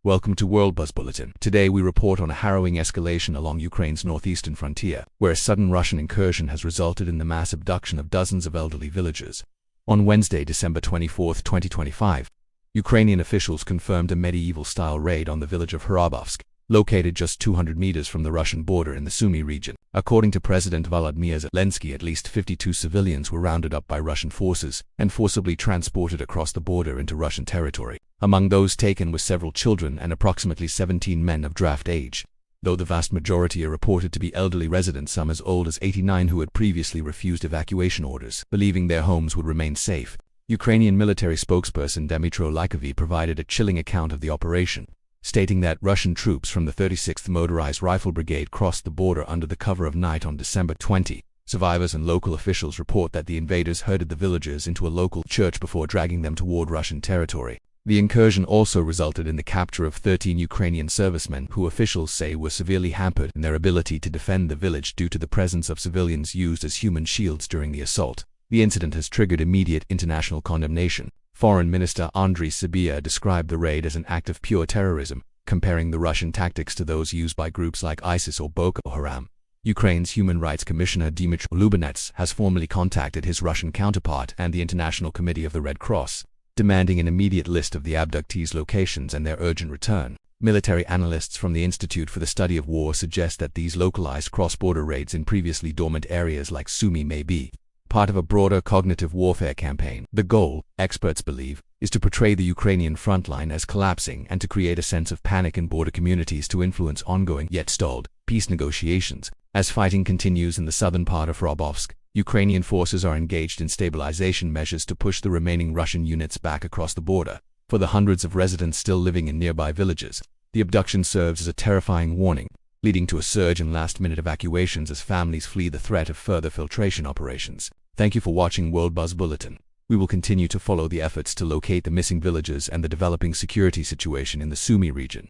Welcome to World Buzz Bulletin. Today we report on a harrowing escalation along Ukraine's northeastern frontier, where a sudden Russian incursion has resulted in the mass abduction of dozens of elderly villagers. On Wednesday, December 24, 2025, Ukrainian officials confirmed a medieval-style raid on the village of Hrabovske, located just 200 meters from the Russian border in the Sumy region. According to President Volodymyr Zelenskyy, at least 52 civilians were rounded up by Russian forces and forcibly transported across the border into Russian territory. Among those taken were several children and approximately 17 men of draft age, though the vast majority are reported to be elderly residents, some as old as 89, who had previously refused evacuation orders, believing their homes would remain safe. Ukrainian military spokesperson Dmytro Lubinets provided a chilling account of the operation, stating that Russian troops from the 36th Motorized Rifle Brigade crossed the border under the cover of night on December 20. Survivors and local officials report that the invaders herded the villagers into a local church before dragging them toward Russian territory. The incursion also resulted in the capture of 13 Ukrainian servicemen who officials say were severely hampered in their ability to defend the village due to the presence of civilians used as human shields during the assault. The incident has triggered immediate international condemnation. Foreign Minister Andriy Sybiha described the raid as an act of pure terrorism, comparing the Russian tactics to those used by groups like ISIS or Boko Haram. Ukraine's Human Rights Commissioner Dmytro Lubinets has formally contacted his Russian counterpart and the International Committee of the Red Cross, demanding an immediate list of the abductees' locations and their urgent return. Military analysts from the Institute for the Study of War suggest that these localized cross-border raids in previously dormant areas like Sumy may be part of a broader cognitive warfare campaign. The goal, experts believe, is to portray the Ukrainian frontline as collapsing and to create a sense of panic in border communities to influence ongoing yet stalled peace negotiations. As fighting continues in the southern part of Hrabovske, Ukrainian forces are engaged in stabilization measures to push the remaining Russian units back across the border. For the hundreds of residents still living in nearby villages, the abduction serves as a terrifying warning, leading to a surge in last-minute evacuations as families flee the threat of further filtration operations. Thank you for watching World Buzz Bulletin. We will continue to follow the efforts to locate the missing villagers and the developing security situation in the Sumy region.